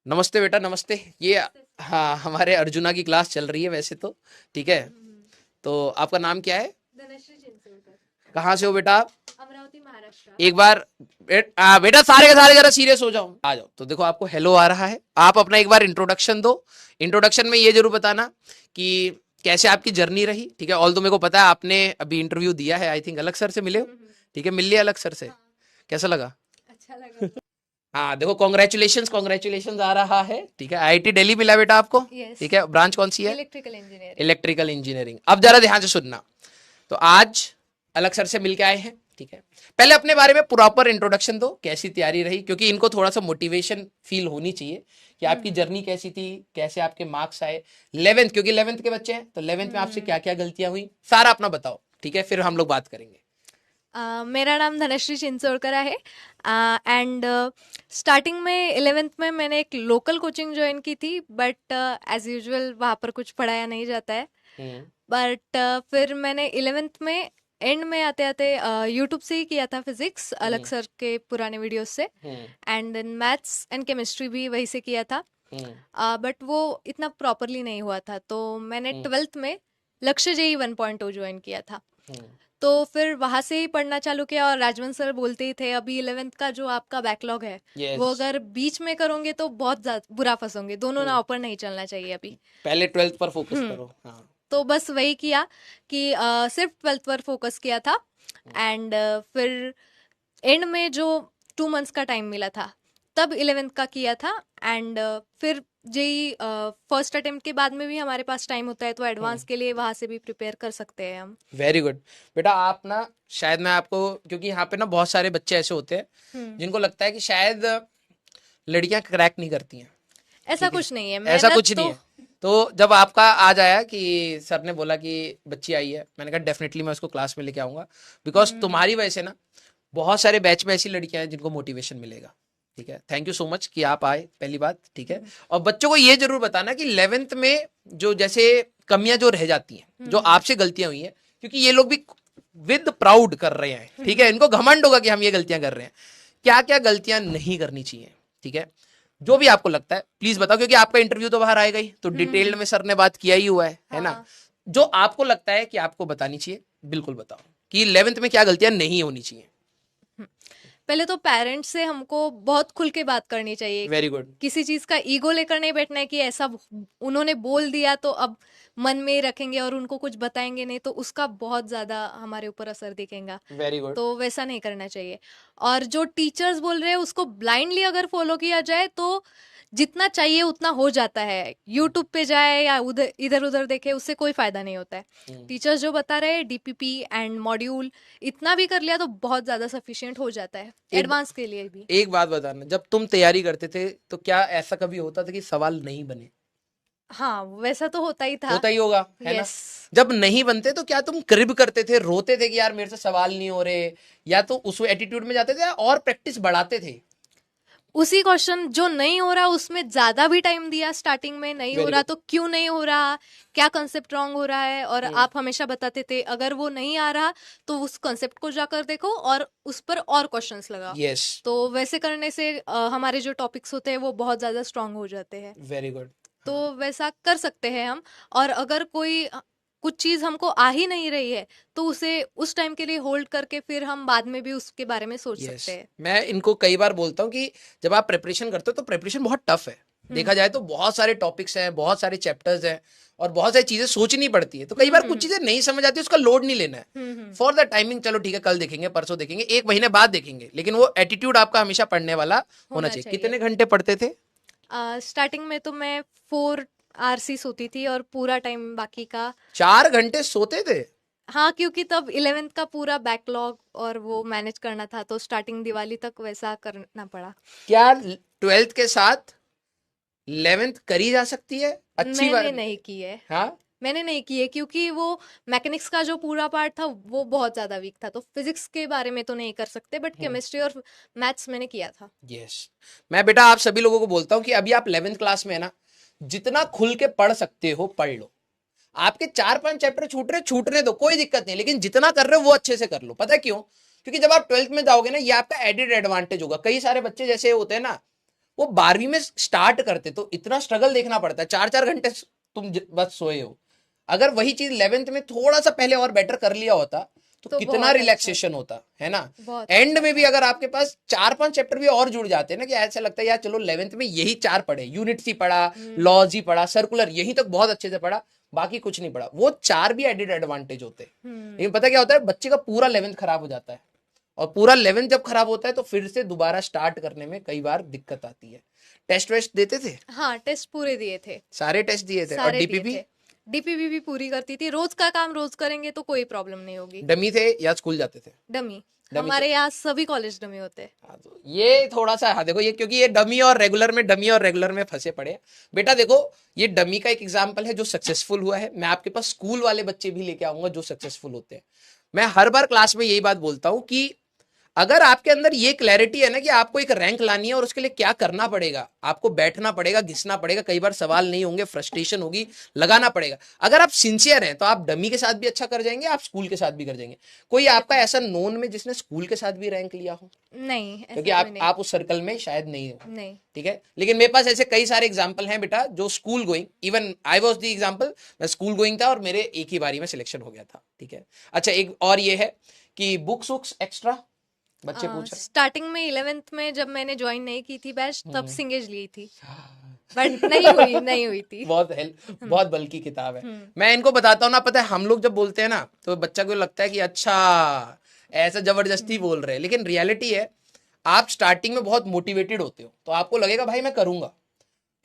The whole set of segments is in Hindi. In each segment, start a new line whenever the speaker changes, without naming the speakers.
नमस्ते बेटा, नमस्ते। ये हाँ, हमारे अर्जुना की क्लास चल रही है वैसे तो। ठीक है। तो आपका नाम क्या है?
धनश्री चिंचोलकर।
कहाँ से हो बेटा आप?
अमरावती महाराष्ट्र।
एक बार बेटा सारे के सारे जरा सीरियस हो जाओ, आ जाओ। तो देखो, आपको हेलो आ रहा है। आप अपना एक बार इंट्रोडक्शन दो। इंट्रोडक्शन में ये जरूर बताना कि कैसे आपकी जर्नी रही। ठीक है। ऑल तो मेरे को पता है आपने अभी इंटरव्यू दिया है, आई थिंक अलग सर से मिले हो। ठीक है, मिल लिया अलग सर से।
हाँ।
कैसा लगा?
अच्छा लगा।
हाँ देखो, कॉन्ग्रेचुलेशन कॉन्ग्रेचुलेशन आ रहा है। ठीक है, आईआईटी दिल्ली मिला बेटा आपको।
यस।
ठीक है, ब्रांच कौन सी है?
Electrical engineering.
Electrical engineering. अब जरा ध्यान से सुनना। तो आज अलग सर से मिलके आए हैं। ठीक है। पहले अपने बारे में प्रॉपर इंट्रोडक्शन दो, कैसी तैयारी रही, क्योंकि इनको थोड़ा सा मोटिवेशन फील होनी चाहिए कि आपकी जर्नी कैसी थी, कैसे आपके मार्क्स आए 11th, क्योंकि 11th के बच्चे हैं तो 11th में आपसे क्या क्या गलतियां हुई, सारा अपना बताओ। ठीक है, फिर हम लोग बात करेंगे।
मेरा नाम धनश्री चिंचोलकर है। एंड स्टार्टिंग में 11th में मैंने एक लोकल कोचिंग ज्वाइन की थी, बट एज यूजुअल वहाँ पर कुछ पढ़ाया नहीं जाता है।
हम्म।
बट फिर मैंने 11th में एंड में आते आते यूट्यूब से ही किया था फिजिक्स, अलग
हम्म।
सर के पुराने वीडियोस से।
Hmm.
And then maths and chemistry भी वहीं से किया था।
हम्म।
बट वो इतना प्रॉपरली नहीं हुआ था, तो मैंने
हम्म।
12th में लक्ष्य जेई 1.0 ज्वाइन किया था।
हम्म।
तो फिर वहां से ही पढ़ना चालू किया, और राजवंत सर बोलते ही थे अभी 11th का जो आपका बैकलॉग है
यस।
वो अगर बीच में करोगे तो बहुत ज्यादा बुरा फंसोगे, दोनों
हम्म।
ना ऊपर नहीं चलना चाहिए अभी।
पहले 12th पर फोकस
हम्म।
करो। हाँ।
तो बस वही किया कि सिर्फ 12th पर फोकस किया था। एंड फिर एंड में जो 2 मंथ्स का टाइम मिला था तब 11th का किया था। एंड फिर जेई फर्स्ट अटेम्प्ट के बाद में भी हमारे पास टाइम होता है, तो एडवांस के लिए वहां से भी प्रिपेयर कर सकते हैं हम।
Very good. बेटा आप ना, शायद मैं आपको, क्योंकि यहाँ पे ना बहुत सारे बच्चे ऐसे होते हैं
हम्म।
जिनको लगता है कि शायद लड़कियां क्रैक नहीं करती हैं।
ऐसा
ठीक है।
कुछ नहीं है,
ऐसा
मेहनत
कुछ नहीं
तो।
है। तो जब आपका आज आया कि सर ने बोला कि बच्ची आई है, मैंने कहा डेफिनेटली मैं उसको क्लास में लेके आऊंगा, बिकॉज
हम्म।
तुम्हारी वजह से ना बहुत सारे बैच में ऐसी लड़कियां हैं जिनको मोटिवेशन मिलेगा। ठीक है, थैंक यू सो मच कि आप आए, पहली बात। ठीक है। और बच्चों को ये जरूर बताना कि 11th में जो जैसे कमियां जो रह जाती हैं, जो
हम्म।
आपसे गलतियां हुई हैं, क्योंकि ये लोग भी विद प्राउड कर रहे हैं। ठीक है, इनको घमंड होगा कि हम ये गलतियां कर रहे हैं। क्या क्या गलतियां नहीं करनी चाहिए। ठीक है। जो भी आपको लगता है प्लीज बताओ, क्योंकि आपका इंटरव्यू तो बाहर आएगा ही, तो डिटेल्ड में सर ने बात किया ही हुआ है ना।
हाँ।
जो आपको लगता है कि आपको बतानी चाहिए, बिल्कुल बताओ कि 11th में क्या गलतियां नहीं होनी चाहिए।
हम्म। पहले तो पेरेंट्स से हमको बहुत खुल के बात करनी चाहिए।
Very good.
किसी चीज का ईगो लेकर नहीं बैठना है कि ऐसा उन्होंने बोल दिया तो अब मन में ही रखेंगे और उनको कुछ बताएंगे नहीं, तो उसका बहुत ज्यादा हमारे ऊपर असर दिखेगा।
Very good.
तो वैसा नहीं करना चाहिए। और जो टीचर्स बोल रहे हैं उसको ब्लाइंडली अगर फॉलो किया जाए तो जितना चाहिए उतना हो जाता है। यूट्यूब पे जाए या उधर इधर उधर देखे, उससे कोई फायदा नहीं होता है। टीचर्स जो बता रहे हैं डीपीपी एंड मॉड्यूल इतना भी कर लिया तो बहुत ज्यादा सफिशिएंट हो जाता है
एक
एडवांस के लिए भी।
एक बात बताना, जब तुम तैयारी करते थे तो क्या ऐसा कभी होता था कि सवाल नहीं बने?
हाँ, वैसा तो होता ही था।
होता ही होगा, है ना।
यस।
जब नहीं बनते तो क्या तुम क्रिब करते थे, रोते थे कि यार मेरे से सवाल नहीं हो रहे, या तो उस एटीट्यूड में जाते थे और प्रैक्टिस बढ़ाते थे?
उसी क्वेश्चन जो नहीं हो रहा उसमें ज्यादा भी टाइम दिया, स्टार्टिंग में नहीं हो
वेरी
रहा
गुड।
तो क्यों नहीं हो रहा, क्या कंसेप्ट रॉन्ग हो रहा है, और
हम्म।
आप हमेशा बताते थे अगर वो नहीं आ रहा तो उस कंसेप्ट को जाकर देखो और उस पर और क्वेश्चंस लगाओ।
यस।
तो वैसे करने से हमारे जो टॉपिक्स होते हैं वो बहुत ज्यादा स्ट्रांग हो जाते हैं।
Very good.
तो
हाँ।
वैसा कर सकते हैं हम। और अगर कोई कुछ चीज हमको आ ही नहीं रही है तो उसे उस टाइम के लिए होल्ड करके फिर हम बाद में भी उसके बारे में सोच
यस।
सकते हैं।
मैं इनको कई बार बोलता हूँ कि जब आप प्रिपरेशन करते हो तो प्रिपरेशन बहुत टफ है। देखा जाए तो बहुत सारे टॉपिक्स हैं, बहुत सारे चैप्टर्स हैं, और बहुत सारी चीजें सोचनी पड़ती है, तो कई बार कुछ चीजें नहीं समझ आती, उसका लोड नहीं लेना है। फॉर द टाइमिंग चलो ठीक है, कल देखेंगे, परसों देखेंगे, एक महीने बाद देखेंगे, लेकिन वो एटीट्यूड आपका हमेशा पढ़ने वाला होना
होना
चाहिए।
चाहिए।
कितने घंटे पढ़ते थे?
स्टार्टिंग में तो मैं 4 आरसी सोती थी और पूरा टाइम बाकी का।
4 घंटे सोते थे?
हाँ, क्योंकि तब 11th का पूरा बैकलॉग और वो मैनेज करना था, तो स्टार्टिंग दिवाली तक वैसा करना पड़ा।
क्या 12th के साथ 11th करी जा सकती है? अच्छी
मैंने
बात।
नहीं की है।
हाँ।
मैंने नहीं की है क्योंकि वो मैकेनिक्स का जो पूरा पार्ट था वो बहुत ज्यादा वीक था, तो फिजिक्स के बारे में तो नहीं कर सकते, बट केमिस्ट्री और मैथ्स मैंने किया था।
यस। मैं बेटा आप सभी लोगों को बोलता हूं कि अभी आप 11th क्लास में है ना, जितना खुल के पढ़ सकते हो पढ़ लो। आपके 4-5 चैप्टर छूटने दो, कोई दिक्कत नहीं, लेकिन जितना कर रहे हो वो अच्छे से कर लो। पता है क्यों? क्योंकि जब आप 12th में जाओगे ना, ये आपका एडेड एडवांटेज होगा। कई सारे बच्चे जैसे होते हैं ना, वो 12वीं में स्टार्ट करते तो इतना स्ट्रगल देखना पड़ता है, 4-4 घंटे तुम बस सोए हो। अगर वही चीज 11th में थोड़ा सा पहले और बेटर कर लिया होता तो कितना
बहुत
रिलैक्सेशन होता है ना।
बहुत
एंड
अच्छा
में भी
था।
अगर आपके पास 4-5 चैप्टर भी और जुड़ जाते हैं ना, कि ऐसा लगता है यार चलो 11th में यही 4 पढ़े, यूनिट्स ही पढ़ा, लॉज ही पढ़ा, सर्कुलर यही तक बहुत अच्छे से पढ़ा, बाकी कुछ नहीं पढ़ा, वो 4 भी एडिड एडवांटेज होते हैं। लेकिन पता क्या होता है, बच्चे का पूरा 11th खराब हो जाता है, और पूरा 11th जब खराब होता है तो फिर से दोबारा स्टार्ट करने में कई बार दिक्कत आती है। टेस्ट वेस्ट देते थे?
हाँ, टेस्ट पूरे दिए थे,
सारे टेस्ट दिए थे? और
सारे दिए
डीपीपी?
थे। डीपीपी भी पूरी करती थी, रोज का काम रोज करेंगे तो कोई प्रॉब्लम नहीं होगी।
डमी थे या स्कूल जाते थे?
डमी,
डमी
हमारे यहाँ सभी कॉलेज डमी होते हैं।
हाँ, तो ये थोड़ा सा, हाँ देखो ये, क्योंकि ये डमी और रेगुलर में फंसे पड़े हैं। बेटा देखो, ये डमी का एक एग्जांपल है जो सक्सेसफुल हुआ है। मैं आपके पास स्कूल वाले बच्चे भी लेके आऊंगा जो सक्सेसफुल होते हैं। मैं हर बार क्लास में यही बात बोलता हूं कि अगर आपके अंदर ये क्लैरिटी है ना कि आपको एक रैंक लानी है और उसके लिए क्या करना पड़ेगा, आपको बैठना पड़ेगा, घिसना पड़ेगा, कई बार सवाल नहीं होंगे, फ्रस्ट्रेशन होगी, लगाना पड़ेगा। अगर आप सिंसियर हैं तो आप डमी के साथ भी अच्छा कर जाएंगे, आप स्कूल के साथ भी कर जाएंगे। कोई आपका ऐसा नोन में जिसने स्कूल के साथ भी रैंक लिया हो?
नहीं, ऐसा
क्योंकि
कोई नहीं।
आप उस सर्कल में शायद नहीं हो,
नहीं।
ठीक है। लेकिन मेरे पास ऐसे कई सारे एग्जाम्पल हैं बेटा जो school going, even I was the example, मैं स्कूल गोइंग था और मेरे एक ही बारी में सिलेक्शन हो गया था, ठीक है। अच्छा, एक और ये है कि बुक्स वुक्स एक्स्ट्रा बच्चे पूछ रहे
स्टार्टिंग में 11th में जब मैंने ज्वाइन नहीं की थी बैच, तब सिंगेज ली थी,
हैं।
बट नहीं हुई थी।
बहुत बल्कि किताब है। मैं इनको बताता हूँ ना, पता है हम लोग जब बोलते हैं ना तो बच्चा को लगता है कि अच्छा ऐसा जबरदस्ती बोल रहे हैं, लेकिन रियलिटी है आप स्टार्टिंग में बहुत मोटिवेटेड होते हो तो आपको लगेगा भाई मैं करूंगा,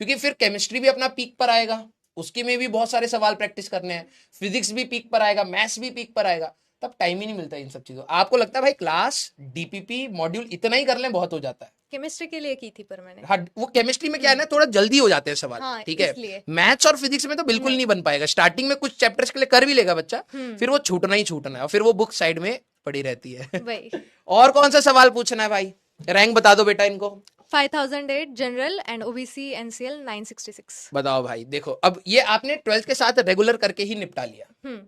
क्योंकि फिर केमिस्ट्री भी अपना पीक पर आएगा, उसके में भी बहुत सारे सवाल प्रैक्टिस करने हैं, फिजिक्स भी पीक पर आएगा, मैथ्स भी पीक पर आएगा, तब टाइम ही नहीं मिलता इन सब चीजों। आपको लगता है भाई क्लास डीपीपी मॉड्यूल इतना ही कर लें बहुत हो जाता है।
केमिस्ट्री के लिए की थी पर मैंने।
हाँ, वो केमिस्ट्री में क्या है ना, थोड़ा जल्दी हो जाते हैं सवाल,
हाँ,
ठीक है।
इसलिए।
मैथ्स और फिजिक्स में तो बिल्कुल नहीं बन पाएगा। स्टार्टिंग में कुछ चैप्टर्स के लिए कर भी लेगा बच्चा, फिर वो छूटना ही छूटना है और फिर वो बुक साइड में पड़ी रहती है।
वही।
और कौन सा सवाल पूछना है भाई? रैंक बता दो बेटा इनको।
5008 जनरल एंड ओबीसी एनसीएल 966।
बताओ भाई, देखो अब ये आपने 12th के साथ रेगुलर करके ही निपटा लिया।
हम्म।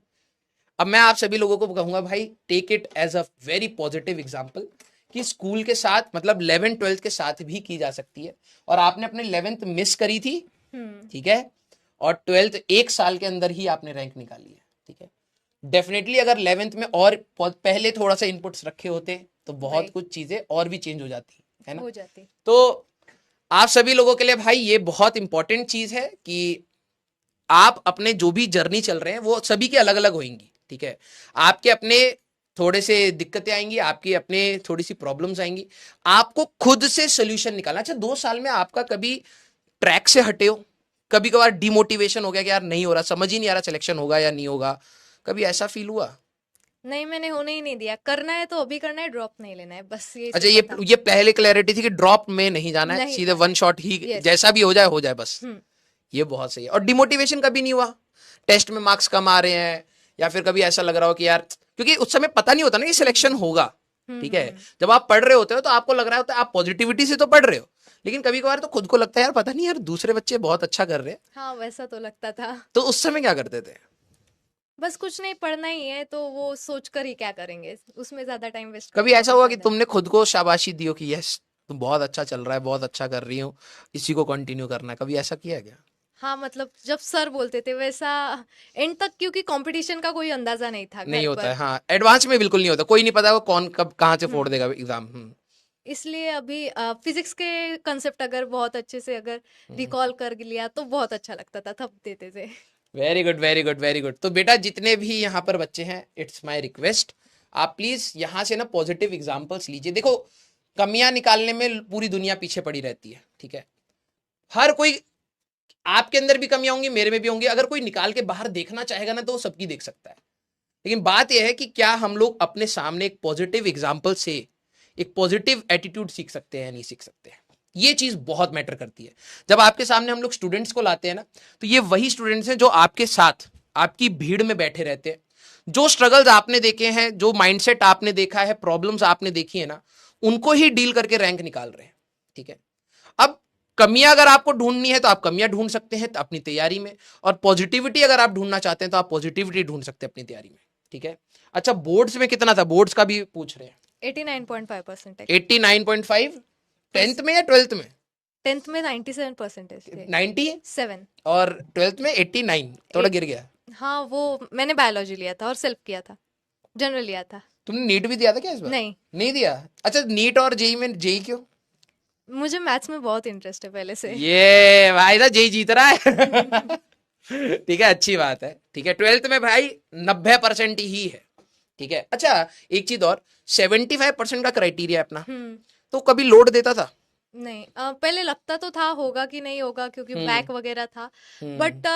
अब मैं आप सभी लोगों को कहूंगा भाई take it as a very positive example कि स्कूल के साथ मतलब 11 12th के साथ भी की जा सकती है। और आपने अपने 11th मिस करी थी, ठीक है, और 12th एक साल के अंदर ही आपने रैंक निकाली है, ठीक है। डेफिनेटली अगर 11th में और पहले थोड़ा सा इनपुट्स रखे होते तो बहुत
Right.
कुछ चीजें और भी चेंज हो जाती है ना।
हो जाती।
तो आप सभी लोगों के लिए भाई ये बहुत इंपॉर्टेंट चीज है कि आप अपने जो भी जर्नी चल रहे हैं वो सभी के अलग अलग होंगी, ठीक है। आपके अपने थोड़े से दिक्कतें आएंगी, आपकी अपने थोड़ी सी प्रॉब्लम्स आएंगी, आपको खुद से सोल्यूशन निकालना। अच्छा, 2 साल में आपका कभी ट्रैक से हटे हो, कभी कभार डिमोटिवेशन हो गया कि यार नहीं हो रहा, समझ ही नहीं आ रहा सिलेक्शन होगा या नहीं होगा, कभी ऐसा फील हुआ?
नहीं, मैंने होने ही नहीं दिया। करना है तो अभी करना है, ड्रॉप नहीं लेना है, बस ये
अच्छा,
सिर्फ था।
ये पहले क्लैरिटी थी कि ड्रॉप में नहीं जाना है,
नहीं
सीधे
जाना
वन
है।
शॉट ही,
Yes.
जैसा भी हो जाए बस। ये बहुत सही है। और डिमोटिवेशन कभी नहीं हुआ? टेस्ट में मार्क्स कम आ रहे हैं या फिर कभी ऐसा लग रहा हो कि यार, क्योंकि उस समय पता नहीं होता ना कि सिलेक्शन होगा, ठीक है। जब आप पढ़ रहे होते हो तो आपको लग रहा होता है आप पॉजिटिविटी से तो पढ़ रहे हो, लेकिन कभी कभार तो खुद को लगता है यार पता नहीं यार दूसरे बच्चे बहुत अच्छा कर रहे हैं।
हाँ, वैसा तो लगता था।
तो उस समय क्या करते थे?
बस कुछ नहीं, पढ़ना ही है तो वो सोच कर ही क्या करेंगे, उसमें ज्यादा टाइम वेस्ट
कभी ऐसा हुआ कि तुमने खुद को शाबाशी दी हो कि यस तुम बहुत अच्छा चल रहा है, बहुत अच्छा कर रही हो, इसी को कंटिन्यू करना है, कभी ऐसा किया है क्या?
हाँ, मतलब जब सर बोलते थे वैसा एंड तक, क्योंकि कंपटीशन का कोई अंदाजा नहीं था
नहीं
घर
होता
पर।
है, हाँ, एडवांस में बिल्कुल नहीं होता, कोई नहीं पता वो कौन कब कहाँ से फोड़ देगा एग्जाम।
इसलिए अभी फिजिक्स के कंसेप्ट अगर बहुत अच्छे से अगर रिकॉल कर लिया तो बहुत अच्छा लगता था, थप देते थे।
Very good very good very good. तो बेटा जितने भी यहाँ पर बच्चे हैं, इट्स माय रिक्वेस्ट, आप प्लीज यहाँ से ना पॉजिटिव एग्जांपल्स लीजिए। देखो कमियां निकालने में पूरी दुनिया पीछे पड़ी रहती है, ठीक है। हर कोई, आपके अंदर भी कमियां होंगी, मेरे में भी होंगी, अगर कोई निकाल के बाहर देखना चाहेगा ना तो वो सबकी देख सकता है। लेकिन बात यह है कि क्या हम लोग अपने सामने एक पॉजिटिव एग्जाम्पल से एक पॉजिटिव एटीट्यूड सीख सकते हैं या नहीं सीख सकते हैं। ये चीज बहुत मैटर करती है। जब आपके सामने हम लोग स्टूडेंट्स को लाते हैं ना, तो ये वही स्टूडेंट्स हैं जो आपके साथ आपकी भीड़ में बैठे रहते हैं, जो स्ट्रगल्स आपने देखे हैं, जो माइंडसेट आपने देखा है, प्रॉब्लम्स आपने देखी है ना, उनको ही डील करके रैंक निकाल रहे हैं, ठीक है। अब कमियां अगर आपको ढूंढनी है तो आप कमियां ढूंढ सकते हैं अपनी तैयारी में, और पॉजिटिविटी अगर आप ढूंढना चाहते हैं तो आप पॉजिटिविटी ढूंढ सकते हैं अपनी तैयारी में, ठीक है। अच्छा, बोर्ड्स में कितना था? बोर्ड्स का भी पूछ रहे हैं।
89.5%।
89.5 10th में या 12th में?
10th में 97 परसेंटेज थे।
97
7।
और 12th में 89, थोड़ा गिर गया।
हाँ, वो मैंने बायोलॉजी लिया था और सेल्फ किया था, जनरल लिया था।
तुमने नीट भी दिया था क्या इस बार? नहीं दिया। अच्छा, नीट और जेई में, जेई क्यों?
मुझे मैथ्स में बहुत इंटरेस्ट है पहले से।
ये भाई था जेई जीत रहा है। ठीक है, अच्छी बात है। ठीक है, 12th में भाई 90% ही है। ठीक है। अच्छा, एक चीज और, 75% का क्राइटेरिया अपना, तो कभी लोड देता था?
नहीं, पहले लगता तो था होगा कि नहीं होगा, क्योंकि बैक वगैरह था, बट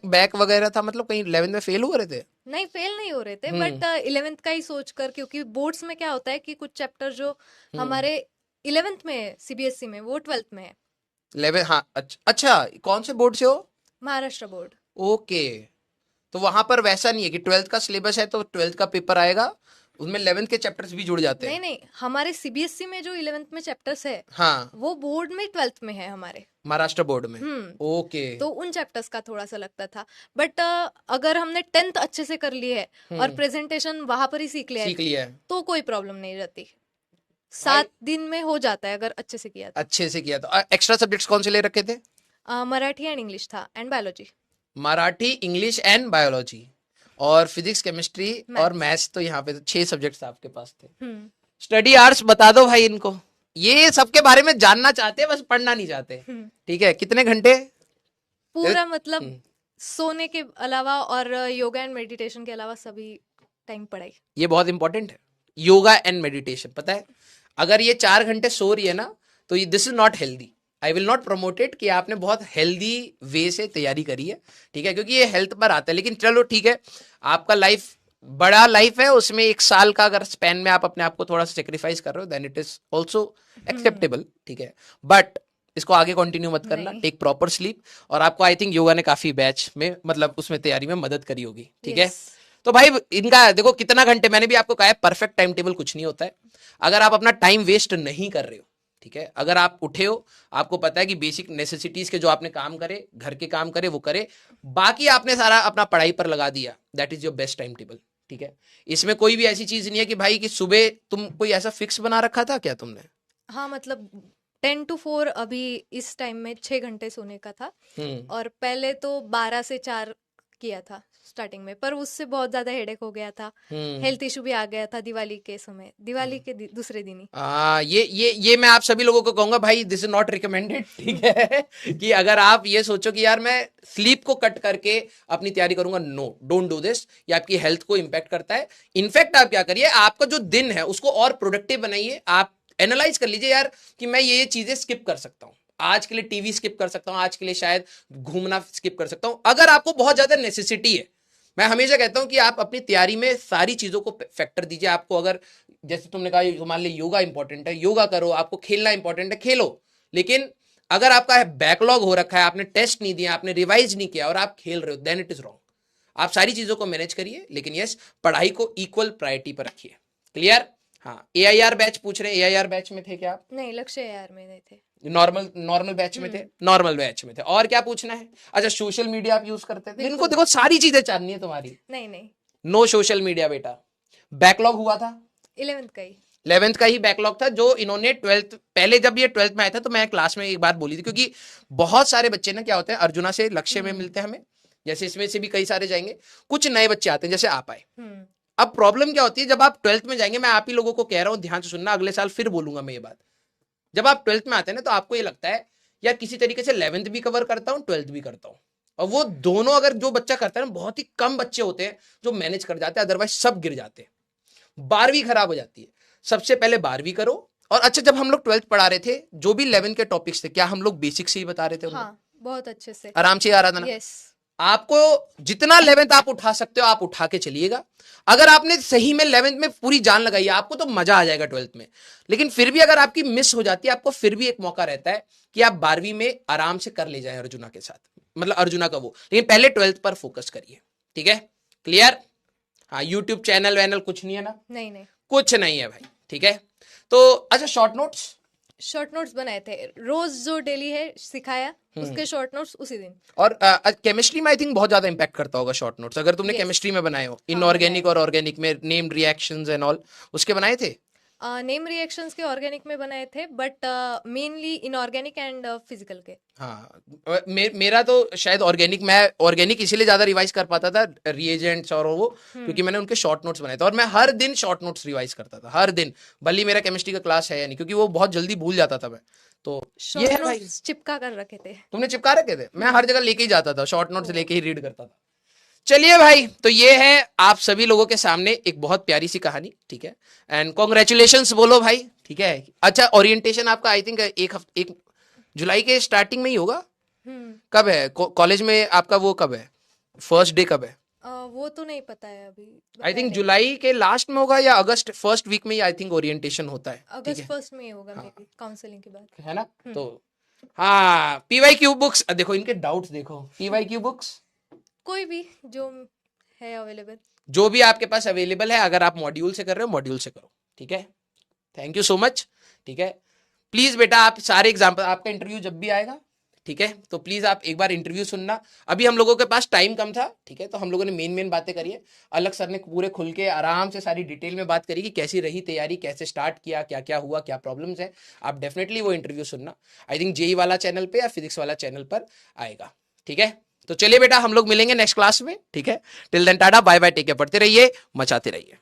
बैक वगैरह था मतलब कहीं 11th में फेल हो रहे थे?
नहीं, फेल नहीं हो रहे थे, बट 11th का ही सोचकर, क्योंकि बोर्ड्स में क्या होता है कि कुछ चैप्टर जो हमारे 11th में है सीबीएसई में, वो 12th में है।
11, हाँ। अच्छा, कौन से बोर्ड से हो?
महाराष्ट्र बोर्ड।
ओके, तो वहां पर वैसा नहीं है कि 12th का सिलेबस है तो 12th का पेपर आएगा, उसमें 11th के चैप्टर्स भी जुड़ जाते हैं?
नहीं, हमारे सीबीएसई में जो 11th में चैप्टर्स है,
हाँ,
वो बोर्ड में 12th में है हमारे,
महाराष्ट्र बोर्ड में। ओके।
तो उन चैप्टर्स का थोड़ा सा लगता था, बट अगर हमने 10th अच्छे से कर ली है और प्रेजेंटेशन वहां पर ही सीख लिया है, तो कोई प्रॉब्लम नहीं रहती। 7 दिन में हो जाता है अगर अच्छे से किया तो।
अच्छे से किया तो। एक्स्ट्रा सब्जेक्ट्स कौन से ले रखे थे?
मराठी एंड इंग्लिश था, and biology.
Marathi, English and biology, और फिजिक्स, केमिस्ट्री और मैथ्स। तो यहाँ पे तो 6 सब्जेक्ट्स आपके पास थे। स्टडी आवर्स बता दो भाई इनको, ये सबके बारे में जानना चाहते हैं, बस पढ़ना नहीं चाहते। ठीक है, कितने घंटे?
पूरा मतलब सोने के अलावा और योगा एंड मेडिटेशन के अलावा सभी टाइम पढ़ाई।
ये बहुत इंपॉर्टेंट है, योगा एंड मेडिटेशन। पता है, अगर ये 4 घंटे सो रही है ना, तो this is not healthy. I will not promote it कि आपने बहुत हेल्दी वे से तैयारी करी है। ठीक है, क्योंकि ये हेल्थ पर आता है। लेकिन चलो ठीक है, आपका लाइफ बड़ा लाइफ है, उसमें 1 साल का अगर स्पैन में आप अपने आप को थोड़ा सा सेक्रीफाइस कर रहे हो, then it is also acceptable. ठीक है, बट इसको आगे कंटिन्यू मत करना। Take proper sleep. और आपको आई थिंक योगा ने काफी बैच में, मतलब उसमें तैयारी में मदद करी होगी। ठीक है, तो भाई इनका देखो कितना घंटे, मैंने भी आपको कहा है परफेक्ट टाइम टेबल कुछ नहीं होता है। अगर आप अपना टाइम वेस्ट नहीं कर रहे हो, ठीक है, अगर आप उठे हो, आपको पता है कि बेसिक नेसेसिटीज के जो आपने काम करे, घर के काम करे वो करे, बाकी आपने सारा अपना पढ़ाई पर लगा दिया, that is your best time table. ठीक है, इसमें कोई भी ऐसी चीज नहीं है कि भाई कि सुबह तुम कोई ऐसा फिक्स बना रखा था क्या तुमने?
हाँ, मतलब 10 to 4 अभी इस टाइम में 6 घंटे सोने का था, और पहले तो 12 से 4 किया था स्टार्टिंग में, पर उससे बहुत ज्यादा हेडेक हो गया था, हेल्थ इशू भी आ गया था दिवाली के समय, दिवाली के दूसरे दिन ही।
ये मैं आप सभी लोगों को कहूंगा भाई, दिस इज नॉट रिकमेंडेड। ठीक है, कि अगर आप ये सोचो कि यार मैं स्लीप को कट करके अपनी तैयारी करूंगा, नो, डोंट डू दिस। ये आपकी हेल्थ को इंपैक्ट करता है। इनफैक्ट आप क्या करिए, आपका जो दिन है उसको और प्रोडक्टिव बनाइए। आप एनालाइज कर लीजिए यार कि मैं ये चीजें स्किप कर सकता हूँ, आज के लिए टीवी स्किप कर सकता हूँ, आज के लिए शायद घूमना स्किप कर सकता हूँ। अगर आपको बहुत ज्यादा नेसेसिटी है, मैं हमेशा कहता हूं कि आप अपनी तैयारी में सारी चीजों को फैक्टर दीजिए। आपको अगर जैसे तुमने कहा मान लीजिए योगा इंपॉर्टेंट है, योगा करो। आपको खेलना इंपॉर्टेंट है, खेलो। लेकिन अगर आपका बैकलॉग हो रखा है, आपने टेस्ट नहीं दिया, आपने रिवाइज नहीं किया और आप खेल रहे हो, देन इट इज रॉन्ग। आप सारी चीजों को मैनेज करिए, लेकिन यस, पढ़ाई को इक्वल प्रायोरिटी पर रखिए। क्लियर? हाँ, AIR बैच पूछ रहे हैं, AIR बैच में थे क्या आप?
नहीं, लक्ष्य AIR में नहीं थे,
नॉर्मल बैच में थे। नॉर्मल बैच में थे। और क्या पूछना है? अच्छा, सोशल मीडिया आप यूज करते थे? इनको देखो सारी चीजें जाननी है तुम्हारी।
नहीं,
नो सोशल मीडिया बेटा। बैकलॉग हुआ था 11th का ही बैकलॉग था, जो इन्होंने 12th, पहले जब ये 12th में आया था तो मैं क्लास में एक बार बोली थी, क्योंकि बहुत सारे बच्चे ना क्या होते हैं, अर्जुना से लक्ष्य में मिलते हैं हमें, जैसे इसमें से भी कई सारे जाएंगे, कुछ नए बच्चे आते हैं जैसे आप आए। अब प्रॉब्लम क्या होती है, जब आप 12th में जाएंगे, मैं आप ही लोगों को कह रहा हूं, ध्यान से सुनना, अगले साल फिर बोलूंगा मैं ये बात। जब आप 12th में आते हैं ना, तो आपको ये लगता है यार किसी तरीके से 11th भी कवर करता हूं, 12th भी करता हूं। और वो दोनों अगर जो बच्चा करता है ना, बहुत ही कम बच्चे होते हैं जो मैनेज कर जाते हैं, अदरवाइज सब गिर जाते हैं। 12वीं खराब हो जाती है। सबसे पहले 12वीं करो। और अच्छा, जब हम लोग 12th पढ़ा रहे थे, जो भी 11th के टॉपिक्स थे, क्या हम लोग बेसिक से ही बता रहे थे?
हाँ, बहुत अच्छे से,
आराम से आ रहा था ना?
yes.
आपको जितना 11th आप उठा सकते हो आप उठा के चलिएगा। अगर आपने सही में 11th में पूरी जान लगाई है, आपको तो मजा आ जाएगा 12th में। लेकिन फिर भी अगर आपकी मिस हो जाती है, आपको फिर भी एक मौका रहता है कि आप 12वीं में आराम से कर ले जाएं अर्जुना के साथ, मतलब अर्जुना का वो। लेकिन पहले 12th पर फोकस करिए। ठीक है, क्लियर? हाँ, यूट्यूब चैनल वैनल कुछ नहीं है ना?
नहीं,
कुछ नहीं है भाई। ठीक है, तो अच्छा, शॉर्ट नोट्स
बनाए थे रोज, जो डेली है सिखाया, उसके शॉर्ट नोट्स उसी दिन।
और केमिस्ट्री में आई थिंक बहुत ज्यादा इंपैक्ट करता होगा शॉर्ट नोट्स, अगर तुमने केमिस्ट्री में बनाए हो, इनऑर्गेनिक और ऑर्गेनिक में नेम्ड रिएक्शंस एंड ऑल, उसके बनाए थे?
नेम रिएक्शंस के ऑर्गेनिक में बनाए थे, but mainly inorganic and physical के।
हाँ, मेरा तो शायद ऑर्गेनिक, मैं ऑर्गेनिक इसीलिए ज्यादा रिवाइज कर पाता था रिएजेंट्स और वो, क्योंकि मैंने उनके शॉर्ट नोट्स बनाए थे और मैं हर दिन शॉर्ट नोट्स रिवाइज करता था, हर दिन, भले ही मेरा केमिस्ट्री का क्लास है या नहीं, क्योंकि वो बहुत जल्दी भूल जाता था मैं। तो ये
शॉर्ट
है भाई।
नोट्स चिपका कर रखे थे।
तुमने चिपका रखे थे? मैं हर जगह लेके ही जाता था, शॉर्ट नोट्स लेके ही रीड करता था। चलिए भाई, तो ये है आप सभी लोगों के सामने एक बहुत प्यारी सी कहानी, ठीक है, एंड कॉन्ग्रेचुलेशंस बोलो भाई, ठीक है। अच्छा, ओरिएंटेशन आपका आई थिंक एक जुलाई के स्टार्टिंग में ही होगा। कब है कॉलेज में आपका, वो कब है, फर्स्ट डे कब है?
वो तो नहीं पता है अभी,
आई थिंक
बताएंगे।
जुलाई के लास्ट में होगा या अगस्त फर्स्ट वीक में ही आई थिंक ओरिएंटेशन होता है, ठीक
अगस्त
है,
फर्स्ट में ही होगा मे बी, काउंसलिंग के बाद।
है ना? तो हाँ, पीवाईक्यू बुक्स देखो, इनके डाउट्स देखो, पीवाईक्यू बुक्स
कोई भी जो है अवेलेबल।
जो भी आपके पास अवेलेबल है, अगर आप मॉड्यूल से कर रहे हो मॉड्यूल से करो, ठीक है। थैंक यू सो मच, ठीक है। प्लीज बेटा आप सारे एग्जाम्पल, आपका इंटरव्यू जब भी आएगा, ठीक है, तो प्लीज आप एक बार इंटरव्यू सुनना। अभी हम लोगों के पास टाइम कम था, ठीक है, तो हम लोगों ने मेन बातें करी है। अलग सर ने पूरे खुल के आराम से सारी डिटेल में बात करी कि कैसी रही तैयारी, कैसे स्टार्ट किया, क्या क्या हुआ, क्या प्रॉब्लम्स है। आप डेफिनेटली वो इंटरव्यू सुनना, आई थिंक जेई वाला चैनल पे या फिजिक्स वाला चैनल पर आएगा, ठीक है। तो चलिए बेटा, हम लोग मिलेंगे नेक्स्ट क्लास में, ठीक है। Till then tata, bye bye, take care, पढ़ते रहिए, मचाते रहिए।